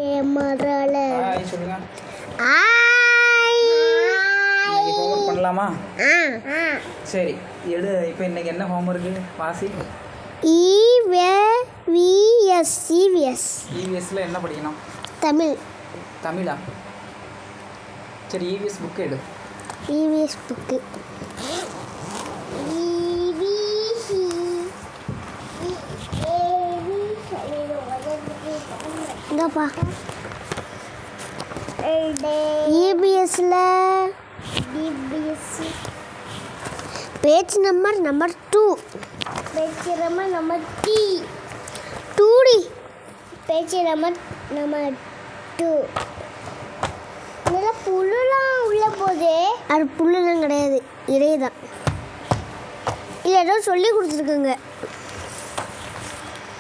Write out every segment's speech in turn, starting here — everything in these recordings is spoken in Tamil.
ஹாய் சொல்லுங்க. இன்னைக்கு ஹோம்ஒர்க் பண்ணலாமா? சரி எடு. இப்போ இன்னைக்கு என்ன ஹோம்ஒர்க்கு? வாசி. இவிஎஸ்ல என்ன படிக்கணும்? தமிழா? சரி இவிஎஸ் புக்கு எடு. இவிஎஸ் புக்கு இந்தப்பா. இபிஎஸ்ல பேஜ் நம்பர் 2. பேஜ் நம்பர் 2டி. Page number 2. இதில் புல்லுலாம் உள்ள போதே. அது புல்லுலாம் கிடையாது, இடையே தான். இல்லை ஏதோ சொல்லி கொடுத்துருக்குங்க.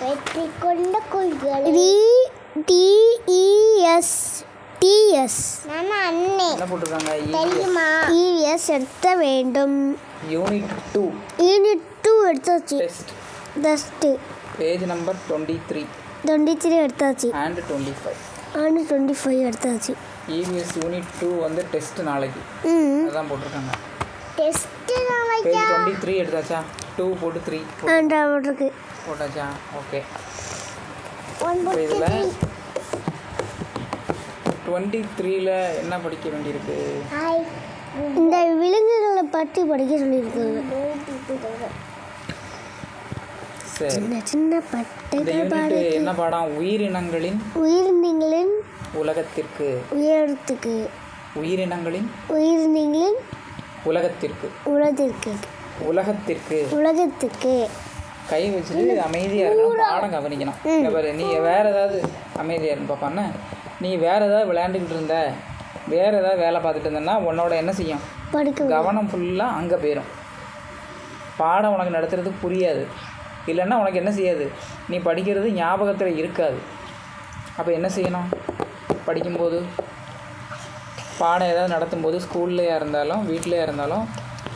வெற்றி கொண்ட கொள்கை டிஎஸ் என்ன போட்டிருக்காங்க? இவிஎஸ் எடுத்த வேண்டும். யூனிட் 2 எடுத்தாச்சு. டெஸ்ட் பேஜ் நம்பர் 23 எடுத்தாச்சு. அண்ட் 25 எடுத்தாச்சு. இவிஎஸ் யூனிட் 2 வந்து டெஸ்ட் நாளைக்கு. அதான் போட்டிருக்காங்க. டெஸ்ட் நாளைக்கு. பேஜ் 23 எடுத்தாச்சா? 2 போட்டு 3 போட்டுருக்கு. போட்டாச்சா? ஓகே. 1 இதில் 23ல் என்ன படிக்க வேண்டியிருக்கு? இந்த விலங்குகளை பற்றி படிக்க சொல்லியிருக்காங்க. சரி, சின்ன இந்த யூனிட் என்ன பாடம்? உயிரினங்களின் உலகத்திற்கு. உயிரினங்களின் உலகத்திற்கு கை வச்சுட்டு அமைதியாக இருக்கணும். பாடம் கவனிக்கணும். நீ வேறு ஏதாவது அமைதியாக இருந்து பாப்பான்னு, நீ வேறு ஏதாவது விளையாண்டுக்கிட்டு இருந்த, வேறு ஏதாவது வேலை பார்த்துட்டு இருந்தேன்னா உன்னோட என்ன செய்யும்? கவனம் ஃபுல்லாக அங்கே போயிடும். பாடம் உனக்கு நடத்துறதுக்கு புரியாது. இல்லைன்னா உனக்கு என்ன செய்யாது? நீ படிக்கிறது ஞாபகத்தில் இருக்காது. அப்போ என்ன செய்யணும்? படிக்கும்போது, பாடம் ஏதாவது நடத்தும்போது, ஸ்கூல்லையாக இருந்தாலும் வீட்டிலையாக இருந்தாலும்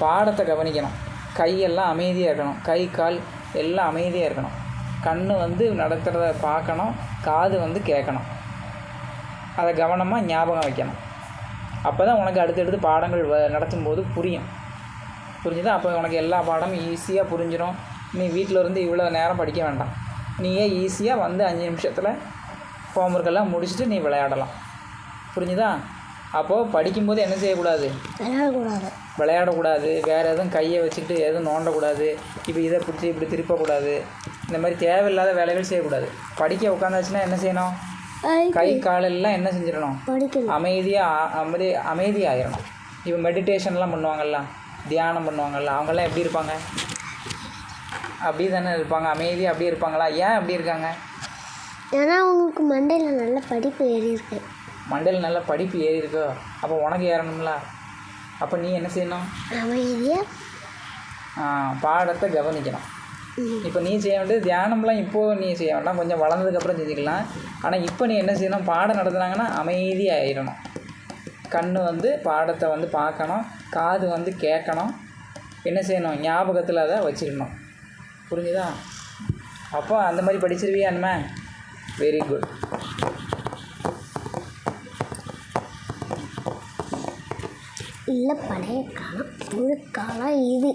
பாடத்தை கவனிக்கணும். கையெல்லாம் அமைதியாக இருக்கணும். கை கால் எல்லாம் அமைதியாக இருக்கணும். கண் வந்து நடத்துகிறத பார்க்கணும். காது வந்து கேட்கணும். அதை கவனமாக ஞாபகம் வைக்கணும். அப்போ தான் உனக்கு அடுத்தடுத்து பாடங்கள் நடத்தும்போது புரியும். புரிஞ்சுதா? அப்போ உனக்கு எல்லா பாடமும் ஈஸியாக புரிஞ்சிடும். நீ வீட்டில் இருந்து இவ்வளோ நேரம் படிக்க வேண்டாம். நீயே ஈஸியாக வந்து 5 நிமிஷத்தில் ஹோம்ஒர்க்கெல்லாம் முடிச்சுட்டு நீ விளையாடலாம். புரிஞ்சுதா? அப்போது படிக்கும்போது என்ன செய்யக்கூடாது? விளையாடக்கூடாது. வேறு எதுவும் கையை வச்சுக்கிட்டு எதுவும் நோண்டக்கூடாது. இப்போ இதை பிடிச்சி இப்படி திருப்பக்கூடாது. இந்த மாதிரி தேவையில்லாத வேலைகள் செய்யக்கூடாது. படிக்க உட்காந்தாச்சுன்னா என்ன செய்யணும்? கை காலெல்லாம் என்ன செஞ்சிடணும்? அமைதியாகிடணும். இப்போ மெடிடேஷன்லாம் பண்ணுவாங்கள்ல, தியானம் பண்ணுவாங்கள்ல, அவங்கெல்லாம் எப்படி இருப்பாங்க? அப்படி தானே இருப்பாங்க. அமைதியாக அப்படியே இருப்பாங்களா? ஏன் அப்படி இருக்காங்க? ஏன்னா அவங்களுக்கு மண்டையில் நல்ல படிப்பு ஏறி இருக்கு. மண்டையில் நல்ல படிப்பு ஏறி இருக்கோ? அப்போ உனக்கு ஏறணும்ல. அப்போ நீ என்ன செய்யணும்? அமைதியாக பாடத்தை கவனிக்கணும். இப்போ நீ செய்ய வேண்டியது தியானம்லாம் இப்போது நீ செய்ய வேண்டாம், கொஞ்சம் வளர்ந்ததுக்கப்புறம் செஞ்சுக்கலாம். ஆனால் இப்போ நீ என்ன செய்யணும்? பாடம் நடத்துனாங்கன்னா அமைதியாகிடணும். கண் வந்து பாடத்தை வந்து பார்க்கணும். காது வந்து கேட்கணும். என்ன செய்யணும்? ஞாபகத்தில் அதை வச்சுக்கணும். புரிஞ்சுதா? அப்போ அந்த மாதிரி படிச்சிருவியா? அண்ணா வெரி குட். இல்லை பழைய காலம், புது காலம் இது.